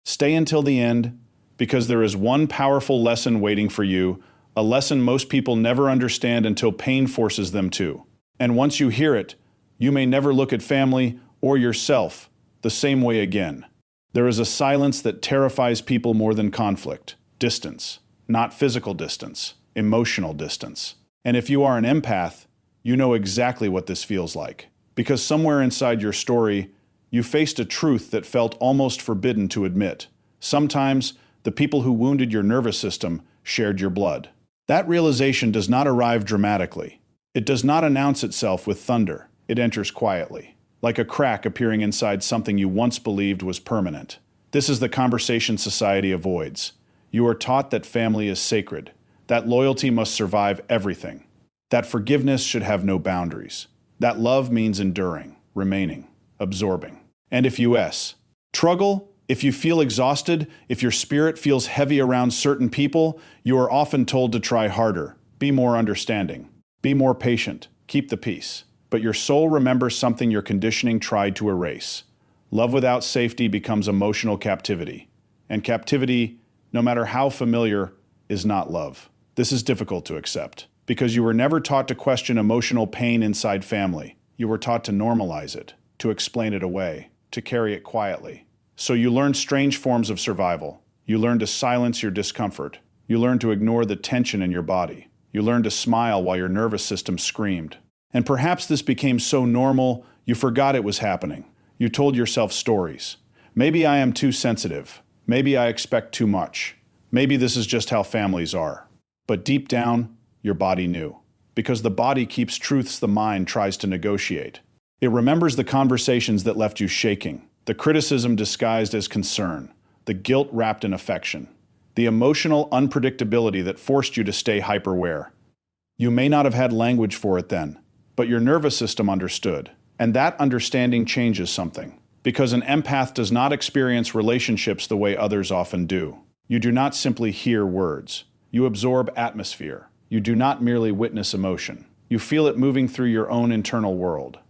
Stay until the end, because there is one powerful lesson waiting for you, a lesson most people never understand until pain forces them to. And once you hear it, you may never look at family or yourself the same way again. There is a silence that terrifies people more than conflict. Distance. Not physical distance, emotional distance. And if you are an empath, you know exactly what this feels like. Because somewhere inside your story, you faced a truth that felt almost forbidden to admit. Sometimes, the people who wounded your nervous system shared your blood. That realization does not arrive dramatically. It does not announce itself with thunder. It enters quietly, like a crack appearing inside something you once believed was permanent. This is the conversation society avoids. You are taught that family is sacred, that loyalty must survive everything, that forgiveness should have no boundaries, that love means enduring, remaining, absorbing. And if you struggle, if you feel exhausted, if your spirit feels heavy around certain people, you are often told to try harder, be more understanding, be more patient, keep the peace. But your soul remembers something your conditioning tried to erase. Love without safety becomes emotional captivity. And captivity, no matter how familiar, is not love. This is difficult to accept, because you were never taught to question emotional pain inside family. You were taught to normalize it, to explain it away, to carry it quietly. So you learned strange forms of survival. You learned to silence your discomfort. You learned to ignore the tension in your body. You learned to smile while your nervous system screamed. And perhaps this became so normal, you forgot it was happening. You told yourself stories. Maybe I am too sensitive. Maybe I expect too much. Maybe this is just how families are. But deep down, your body knew. Because the body keeps truths the mind tries to negotiate. It remembers the conversations that left you shaking, the criticism disguised as concern, the guilt wrapped in affection, the emotional unpredictability that forced you to stay hyper-aware. You may not have had language for it then, but your nervous system understood. And that understanding changes something. Because an empath does not experience relationships the way others often do. You do not simply hear words. You absorb atmosphere. You do not merely witness emotion. You feel it moving through your own internal world.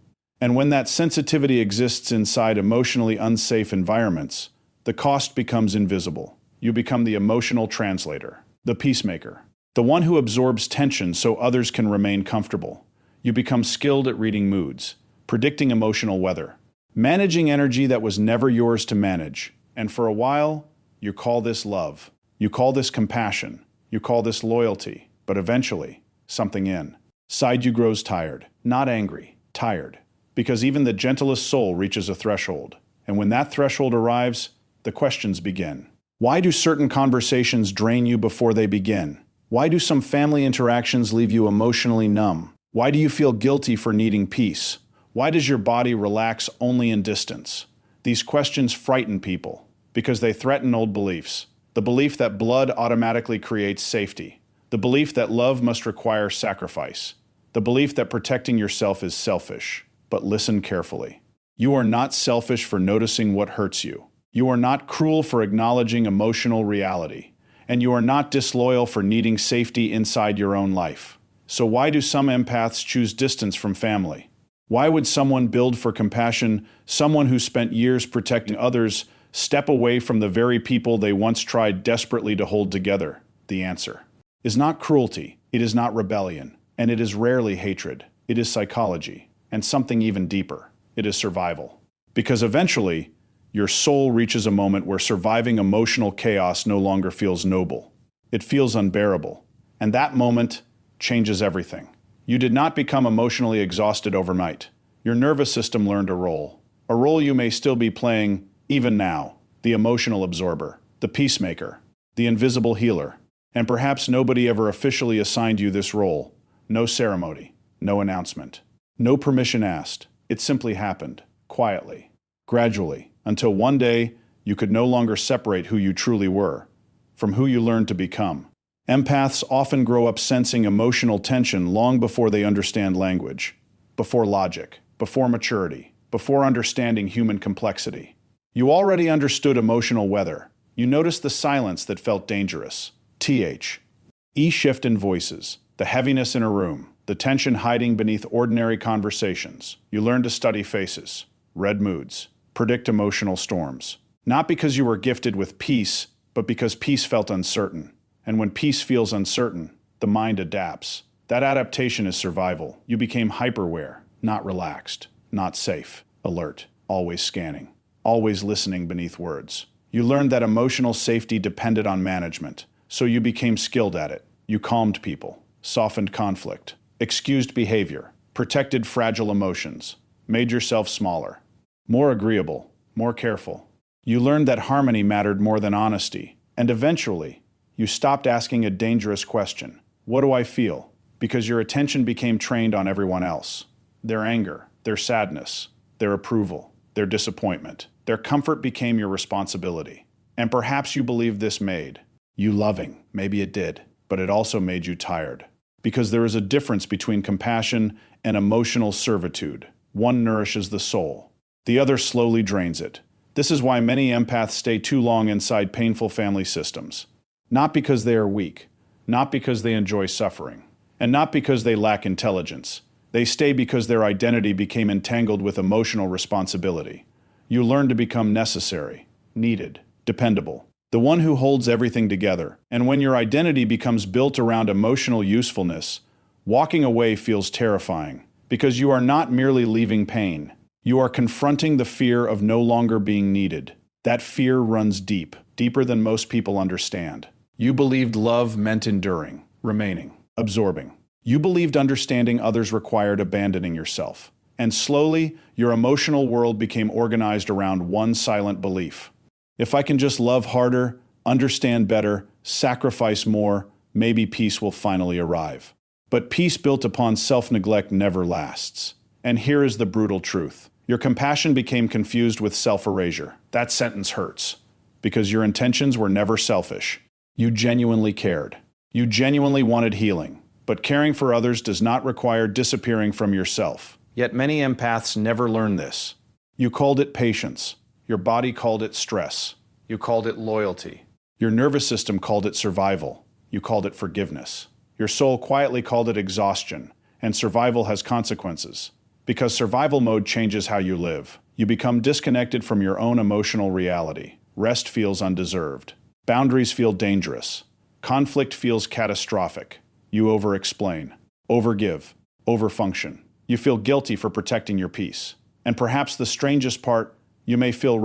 And when that sensitivity exists inside emotionally unsafe environments, the cost becomes invisible. You become the emotional translator, the peacemaker, the one who absorbs tension so others can remain comfortable. You become skilled at reading moods, predicting emotional weather, managing energy that was never yours to manage. And for a while, you call this love. You call this compassion. You call this loyalty. But eventually, something inside you grows tired. Not angry, tired. Because even the gentlest soul reaches a threshold. And when that threshold arrives, the questions begin. Why do certain conversations drain you before they begin? Why do some family interactions leave you emotionally numb? Why do you feel guilty for needing peace? Why does your body relax only in distance? These questions frighten people because they threaten old beliefs. The belief that blood automatically creates safety. The belief that love must require sacrifice. The belief that protecting yourself is selfish. But listen carefully. You are not selfish for noticing what hurts you. You are not cruel for acknowledging emotional reality. And you are not disloyal for needing safety inside your own life. So why do some empaths choose distance from family? Why would someone build for compassion, someone who spent years protecting others, step away from the very people they once tried desperately to hold together? The answer is not cruelty, it is not rebellion, and it is rarely hatred. It is psychology, and something even deeper. It is survival. Because eventually, your soul reaches a moment where surviving emotional chaos no longer feels noble. It feels unbearable. And that moment changes everything. You did not become emotionally exhausted overnight. Your nervous system learned a role you may still be playing even now, the emotional absorber, the peacemaker, the invisible healer. And perhaps nobody ever officially assigned you this role. No ceremony, no announcement, no permission asked. It simply happened, quietly, gradually, until one day you could no longer separate who you truly were from who you learned to become. Empaths often grow up sensing emotional tension long before they understand language, before logic, before maturity, before understanding human complexity. You already understood emotional weather. You noticed the silence that felt dangerous. Shift in voices, the heaviness in a room, the tension hiding beneath ordinary conversations. You learned to study faces, read moods, predict emotional storms. Not because you were gifted with peace, but because peace felt uncertain. And when peace feels uncertain, the mind adapts. That adaptation is survival. You became hyperaware, not relaxed, not safe, alert, always scanning, always listening beneath words. You learned that emotional safety depended on management, so you became skilled at it. You calmed people, softened conflict, excused behavior, protected fragile emotions, made yourself smaller, more agreeable, more careful. You learned that harmony mattered more than honesty, and eventually, you stopped asking a dangerous question. What do I feel? Because your attention became trained on everyone else. Their anger, their sadness, their approval, their disappointment. Their comfort became your responsibility. And perhaps you believed this made you loving. Maybe it did, but it also made you tired. Because there is a difference between compassion and emotional servitude. One nourishes the soul. The other slowly drains it. This is why many empaths stay too long inside painful family systems. Not because they are weak, not because they enjoy suffering, and not because they lack intelligence. They stay because their identity became entangled with emotional responsibility. You learn to become necessary, needed, dependable, the one who holds everything together. And when your identity becomes built around emotional usefulness, walking away feels terrifying, because you are not merely leaving pain. You are confronting the fear of no longer being needed. That fear runs deep, deeper than most people understand. You believed love meant enduring, remaining, absorbing. You believed understanding others required abandoning yourself. And slowly, your emotional world became organized around one silent belief. If I can just love harder, understand better, sacrifice more, maybe peace will finally arrive. But peace built upon self-neglect never lasts. And here is the brutal truth. Your compassion became confused with self-erasure. That sentence hurts, because your intentions were never selfish. You genuinely cared. You genuinely wanted healing. But caring for others does not require disappearing from yourself. Yet many empaths never learn this. You called it patience. Your body called it stress. You called it loyalty. Your nervous system called it survival. You called it forgiveness. Your soul quietly called it exhaustion. And survival has consequences. Because survival mode changes how you live. You become disconnected from your own emotional reality. Rest feels undeserved. Boundaries feel dangerous. Conflict feels catastrophic. You over-explain, overgive, overfunction. You feel guilty for protecting your peace. And perhaps the strangest part, you may feel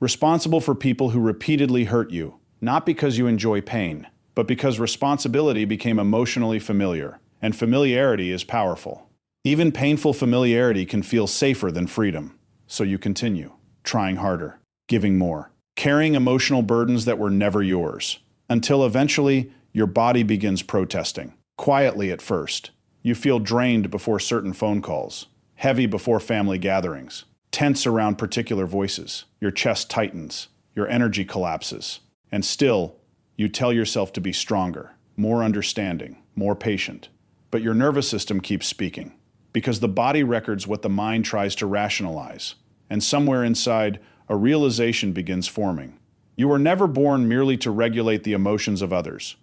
responsible for people who repeatedly hurt you, not because you enjoy pain, but because responsibility became emotionally familiar, and familiarity is powerful. Even painful familiarity can feel safer than freedom. So you continue, trying harder, giving more, carrying emotional burdens that were never yours, until eventually your body begins protesting. Quietly at first. You feel drained before certain phone calls, heavy before family gatherings, tense around particular voices. Your chest tightens, your energy collapses. And still, you tell yourself to be stronger, more understanding, more patient. But your nervous system keeps speaking, because the body records what the mind tries to rationalize. And somewhere inside, a realization begins forming. You were never born merely to regulate the emotions of others.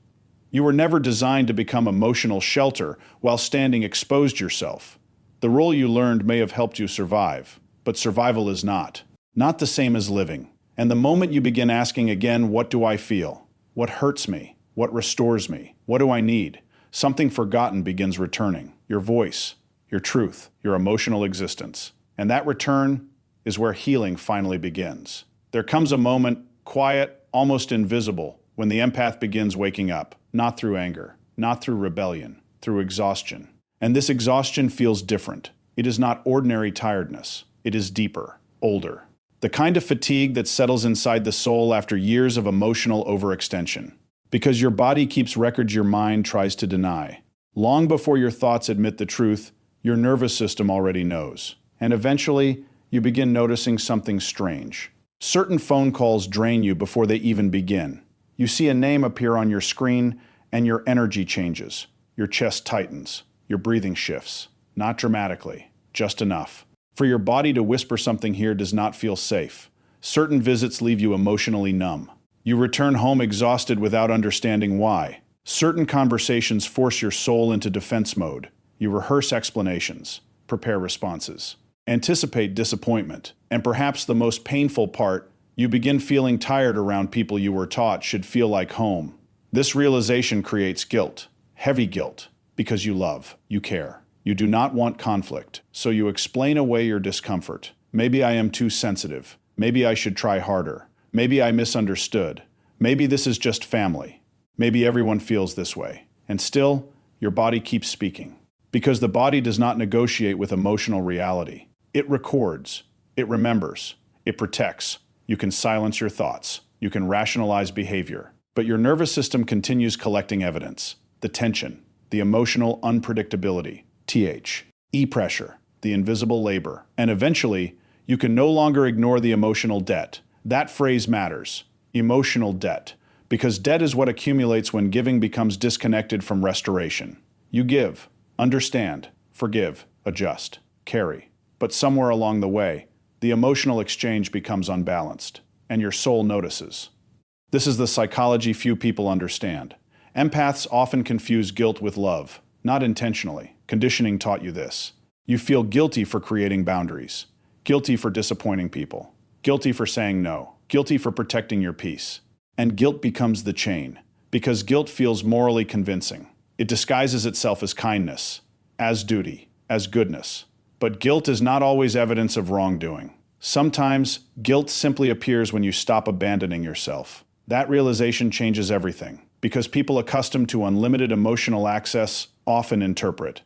You were never designed to become emotional shelter while standing exposed yourself. The role you learned may have helped you survive, but survival is not the same as living. And the moment you begin asking again, what do I feel? What hurts me? What restores me? What do I need? Something forgotten begins returning. Your voice, your truth, your emotional existence. And that return is where healing finally begins. There comes a moment, quiet, almost invisible, when the empath begins waking up, not through anger, not through rebellion, through exhaustion. And this exhaustion feels different. It is not ordinary tiredness. It is deeper, older. The kind of fatigue that settles inside the soul after years of emotional overextension. Because your body keeps records your mind tries to deny. Long before your thoughts admit the truth, your nervous system already knows. And eventually, you begin noticing something strange. Certain phone calls drain you before they even begin. You see a name appear on your screen, and your energy changes. Your chest tightens. Your breathing shifts. Not dramatically, just enough. For your body to whisper something here does not feel safe. Certain visits leave you emotionally numb. You return home exhausted without understanding why. Certain conversations force your soul into defense mode. You rehearse explanations, prepare responses, anticipate disappointment, and perhaps the most painful part, You begin feeling tired around people you were taught should feel like home. This realization creates guilt, heavy guilt, because you love, you care. You do not want conflict, so you explain away your discomfort. Maybe I am too sensitive. Maybe I should try harder. Maybe I misunderstood. Maybe this is just family. Maybe everyone feels this way. And still, your body keeps speaking. Because the body does not negotiate with emotional reality. It records. It remembers. It protects. You can silence your thoughts. You can rationalize behavior. But your nervous system continues collecting evidence. The tension, the emotional unpredictability, E pressure, the invisible labor. And eventually, you can no longer ignore the emotional debt. That phrase matters. Emotional debt. Because debt is what accumulates when giving becomes disconnected from restoration. You give, understand, forgive, adjust, carry. But somewhere along the way, the emotional exchange becomes unbalanced, and your soul notices. This is the psychology few people understand. Empaths often confuse guilt with love, not intentionally. Conditioning taught you this. You feel guilty for creating boundaries, guilty for disappointing people, guilty for saying no, guilty for protecting your peace. And guilt becomes the chain, because guilt feels morally convincing. It disguises itself as kindness, as duty, as goodness. But guilt is not always evidence of wrongdoing. Sometimes, guilt simply appears when you stop abandoning yourself. That realization changes everything, because people accustomed to unlimited emotional access often interpret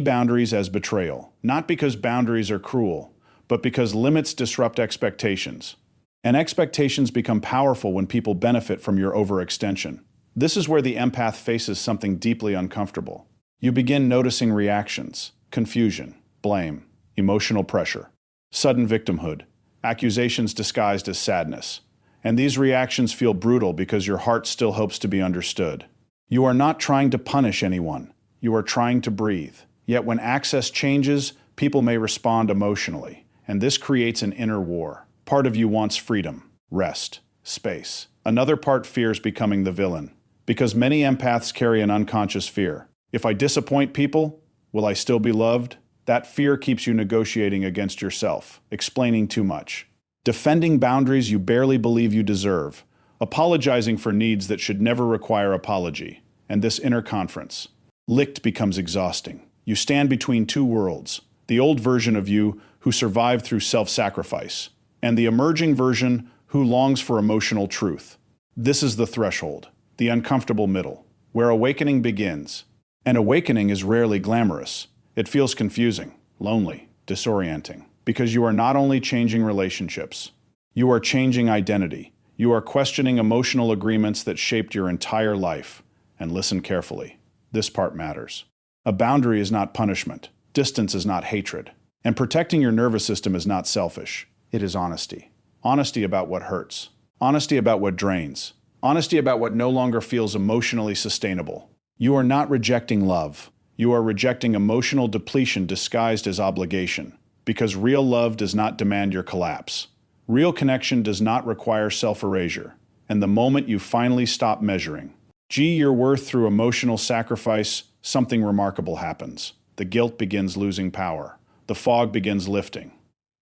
boundaries as betrayal, not because boundaries are cruel, but because limits disrupt expectations. And expectations become powerful when people benefit from your overextension. This is where the empath faces something deeply uncomfortable. You begin noticing reactions, confusion, blame, emotional pressure, sudden victimhood, accusations disguised as sadness. And these reactions feel brutal because your heart still hopes to be understood. You are not trying to punish anyone. You are trying to breathe. Yet when access changes, people may respond emotionally. And this creates an inner war. Part of you wants freedom, rest, space. Another part fears becoming the villain. Because many empaths carry an unconscious fear. If I disappoint people, will I still be loved? That fear keeps you negotiating against yourself, explaining too much, defending boundaries you barely believe you deserve, apologizing for needs that should never require apology. And this inner conference, licked, becomes exhausting. You stand between two worlds, the old version of you who survived through self-sacrifice, and the emerging version who longs for emotional truth. This is the threshold, the uncomfortable middle, where awakening begins. And awakening is rarely glamorous. It feels confusing, lonely, disorienting, because you are not only changing relationships, you are changing identity. You are questioning emotional agreements that shaped your entire life. And listen carefully. This part matters. A boundary is not punishment. Distance is not hatred. And protecting your nervous system is not selfish. It is honesty. Honesty about what hurts. Honesty about what drains. Honesty about what no longer feels emotionally sustainable. You are not rejecting love. You are rejecting emotional depletion disguised as obligation. Because real love does not demand your collapse. Real connection does not require self-erasure. And the moment you finally stop measuring your worth through emotional sacrifice, something remarkable happens. The guilt begins losing power. The fog begins lifting.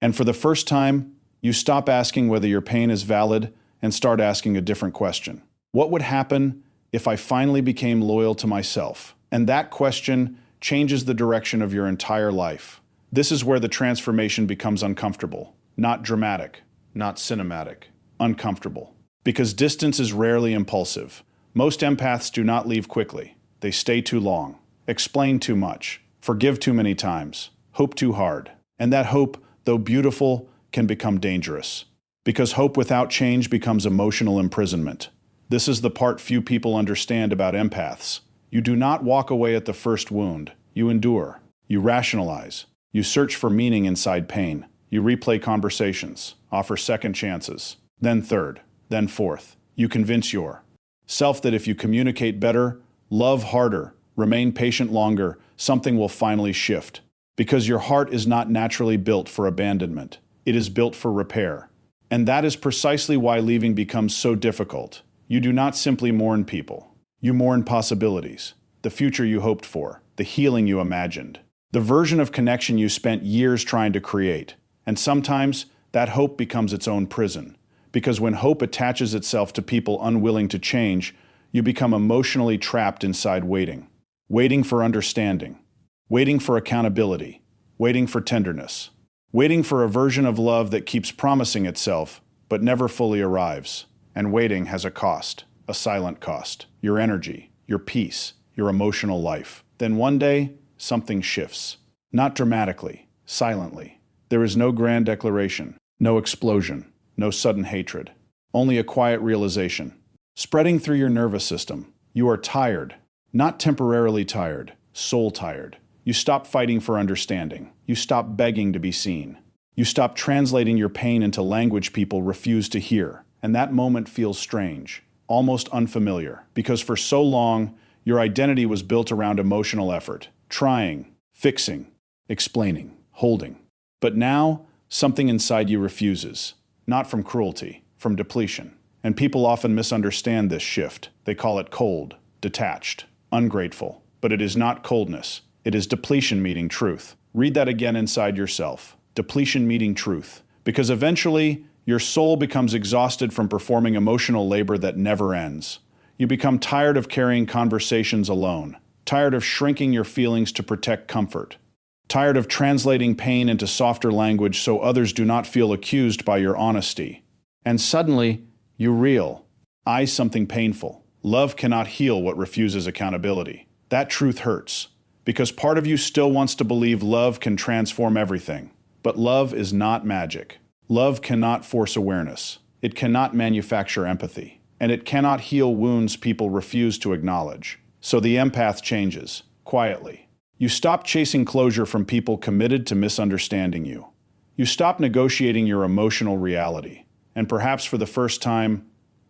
And for the first time, you stop asking whether your pain is valid and start asking a different question. What would happen if I finally became loyal to myself? And that question changes the direction of your entire life. This is where the transformation becomes uncomfortable. Not dramatic, not cinematic, uncomfortable. Because distance is rarely impulsive. Most empaths do not leave quickly. They stay too long, explain too much, forgive too many times, hope too hard. And that hope, though beautiful, can become dangerous. Because hope without change becomes emotional imprisonment. This is the part few people understand about empaths. You do not walk away at the first wound. You endure. You rationalize. You search for meaning inside pain. You replay conversations, offer second chances, then third, then fourth. You convince yourself that if you communicate better, love harder, remain patient longer, something will finally shift. Because your heart is not naturally built for abandonment. It is built for repair. And that is precisely why leaving becomes so difficult. You do not simply mourn people. You mourn possibilities, the future you hoped for, the healing you imagined, the version of connection you spent years trying to create. And sometimes that hope becomes its own prison, Because when hope attaches itself to people unwilling to change, you become emotionally trapped inside waiting. Waiting for understanding. Waiting for accountability. Waiting for tenderness. Waiting for a version of love that keeps promising itself, but never fully arrives. And waiting has a cost, a silent cost. Your energy, your peace, your emotional life. Then one day, something shifts. Not dramatically, silently. There is no grand declaration, no explosion, no sudden hatred. Only a quiet realization. Spreading through your nervous system. You are tired. Not temporarily tired, soul tired. You stop fighting for understanding. You stop begging to be seen. You stop translating your pain into language people refuse to hear. And that moment feels strange, almost unfamiliar, because for so long, your identity was built around emotional effort, trying, fixing, explaining, holding. But now, something inside you refuses, not from cruelty, from depletion. And people often misunderstand this shift. They call it cold, detached, ungrateful. But it is not coldness. It is depletion meeting truth. Read that again inside yourself. Depletion meeting truth. Because eventually, your soul becomes exhausted from performing emotional labor that never ends. You become tired of carrying conversations alone, tired of shrinking your feelings to protect comfort, tired of translating pain into softer language so others do not feel accused by your honesty. And suddenly, you realize something painful. Love cannot heal what refuses accountability. That truth hurts, because part of you still wants to believe love can transform everything. But love is not magic. Love cannot force awareness. It cannot manufacture empathy. And it cannot heal wounds people refuse to acknowledge. So the empath changes, quietly. You stop chasing closure from people committed to misunderstanding you. You stop negotiating your emotional reality. And perhaps for the first time,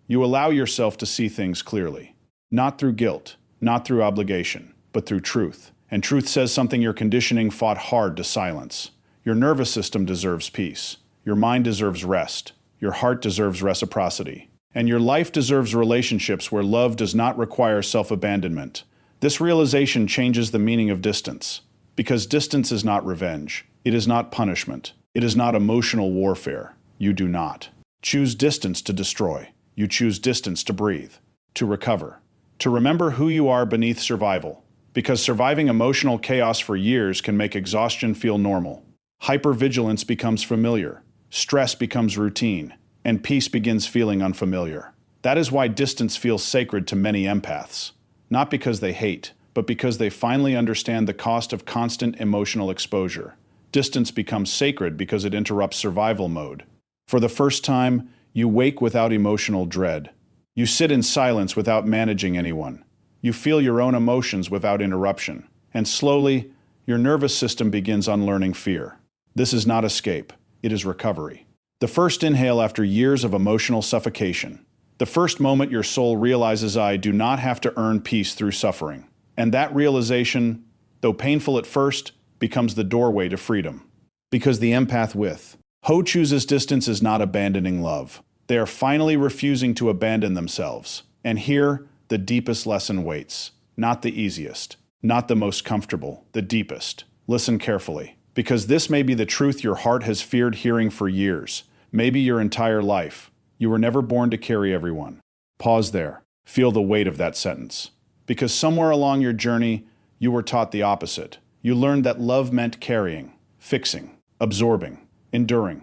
you allow yourself to see things clearly. Not through guilt, not through obligation, but through truth. And truth says something your conditioning fought hard to silence. Your nervous system deserves peace. Your mind deserves rest. Your heart deserves reciprocity. And your life deserves relationships where love does not require self-abandonment. This realization changes the meaning of distance. Because distance is not revenge. It is not punishment. It is not emotional warfare. You do not choose distance to destroy. You choose distance to breathe, to recover, to remember who you are beneath survival. Because surviving emotional chaos for years can make exhaustion feel normal. Hypervigilance becomes familiar. Stress becomes routine. And peace begins feeling unfamiliar. That is why distance feels sacred to many empaths. Not because they hate, but because they finally understand the cost of constant emotional exposure. Distance becomes sacred because it interrupts survival mode. For the first time, you wake without emotional dread. You sit in silence without managing anyone. You feel your own emotions without interruption. And slowly, your nervous system begins unlearning fear. This is not escape. It is recovery. The first inhale after years of emotional suffocation. The first moment your soul realizes I do not have to earn peace through suffering. And that realization, though painful at first, becomes the doorway to freedom. Because the empath with Ho chooses distance is not abandoning love. They are finally refusing to abandon themselves. And here, the deepest lesson waits. Not the easiest, not the most comfortable, the deepest. Listen carefully, because this may be the truth your heart has feared hearing for years, maybe your entire life. You were never born to carry everyone. Pause there. Feel the weight of that sentence. Because somewhere along your journey, you were taught the opposite. You learned that love meant carrying, fixing, absorbing, enduring.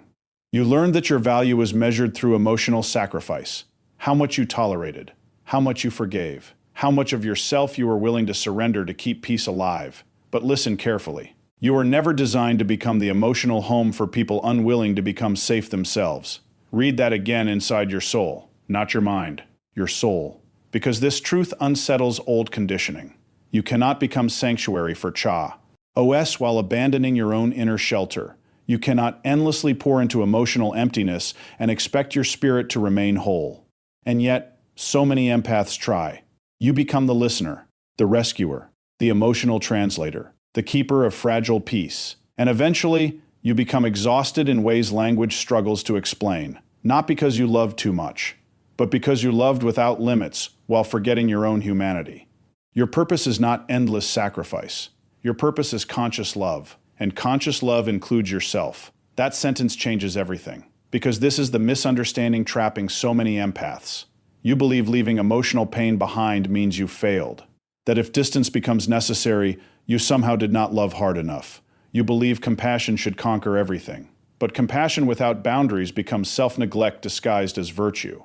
You learned that your value was measured through emotional sacrifice, how much you tolerated, how much you forgave, how much of yourself you were willing to surrender to keep peace alive. But listen carefully. You were never designed to become the emotional home for people unwilling to become safe themselves. Read that again inside your soul, not your mind, your soul. Because this truth unsettles old conditioning. You cannot become sanctuary for OS while abandoning your own inner shelter. You cannot endlessly pour into emotional emptiness and expect your spirit to remain whole. And yet, so many empaths try. You become the listener, the rescuer, the emotional translator, the keeper of fragile peace. And eventually, you become exhausted in ways language struggles to explain. Not because you loved too much, but because you loved without limits while forgetting your own humanity. Your purpose is not endless sacrifice. Your purpose is conscious love. And conscious love includes yourself. That sentence changes everything. because this is the misunderstanding trapping so many empaths. You believe leaving emotional pain behind means you failed. That if distance becomes necessary, you somehow did not love hard enough. You believe compassion should conquer everything. But compassion without boundaries becomes self-neglect disguised as virtue.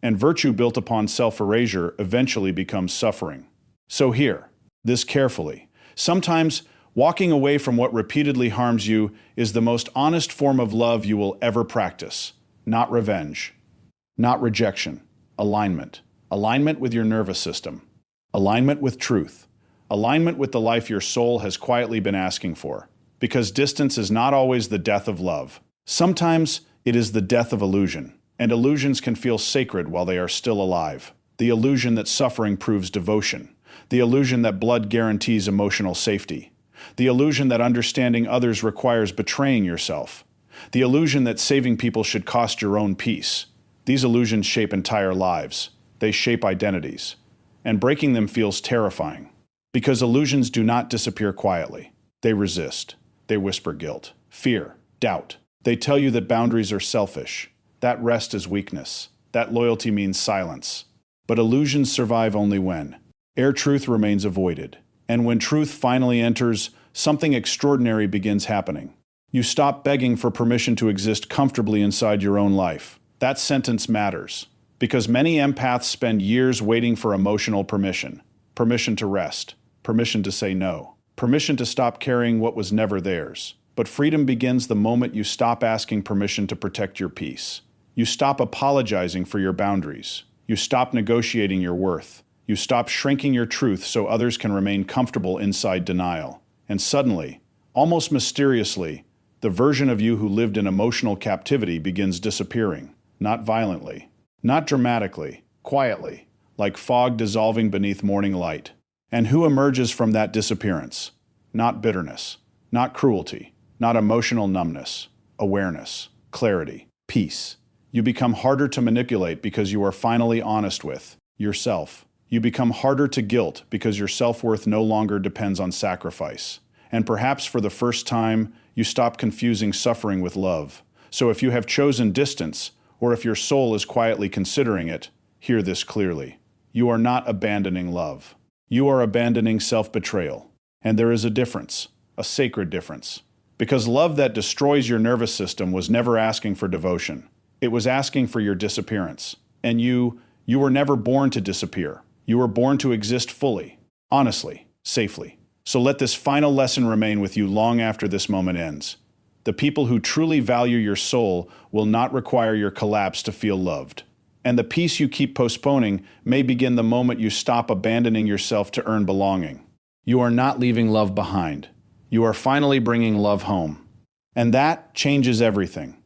And virtue built upon self-erasure eventually becomes suffering. So hear this carefully. Sometimes walking away from what repeatedly harms you is the most honest form of love you will ever practice. Not revenge. Not rejection. Alignment. Alignment with your nervous system. Alignment with truth. Alignment with the life your soul has quietly been asking for. Because distance is not always the death of love. Sometimes it is the death of illusion. And illusions can feel sacred while they are still alive. The illusion that suffering proves devotion. The illusion that blood guarantees emotional safety. The illusion that understanding others requires betraying yourself. The illusion that saving people should cost your own peace. These illusions shape entire lives. They shape identities. And breaking them feels terrifying. Because illusions do not disappear quietly. They resist. They whisper guilt, fear, doubt. They tell you that boundaries are selfish. That rest is weakness. That loyalty means silence. But illusions survive only when truth remains avoided. And when truth finally enters, something extraordinary begins happening. You stop begging for permission to exist comfortably inside your own life. That sentence matters. Because many empaths spend years waiting for emotional permission. Permission to rest. Permission to say no. Permission to stop carrying what was never theirs. But freedom begins the moment you stop asking permission to protect your peace. You stop apologizing for your boundaries. You stop negotiating your worth. You stop shrinking your truth so others can remain comfortable inside denial. And suddenly, almost mysteriously, the version of you who lived in emotional captivity begins disappearing. Not violently, not dramatically, quietly, like fog dissolving beneath morning light. And who emerges from that disappearance? Not bitterness, not cruelty, not emotional numbness, awareness, clarity, peace. You become harder to manipulate because you are finally honest with yourself. You become harder to guilt because your self-worth no longer depends on sacrifice. And perhaps for the first time, you stop confusing suffering with love. So if you have chosen distance, or if your soul is quietly considering it, hear this clearly. You are not abandoning love. You are abandoning self-betrayal. And there is a difference, a sacred difference. Because love that destroys your nervous system was never asking for devotion. It was asking for your disappearance. And you were never born to disappear. You were born to exist fully, honestly, safely. So let this final lesson remain with you long after this moment ends. The people who truly value your soul will not require your collapse to feel loved. And the peace you keep postponing may begin the moment you stop abandoning yourself to earn belonging. You are not leaving love behind. You are finally bringing love home. And that changes everything.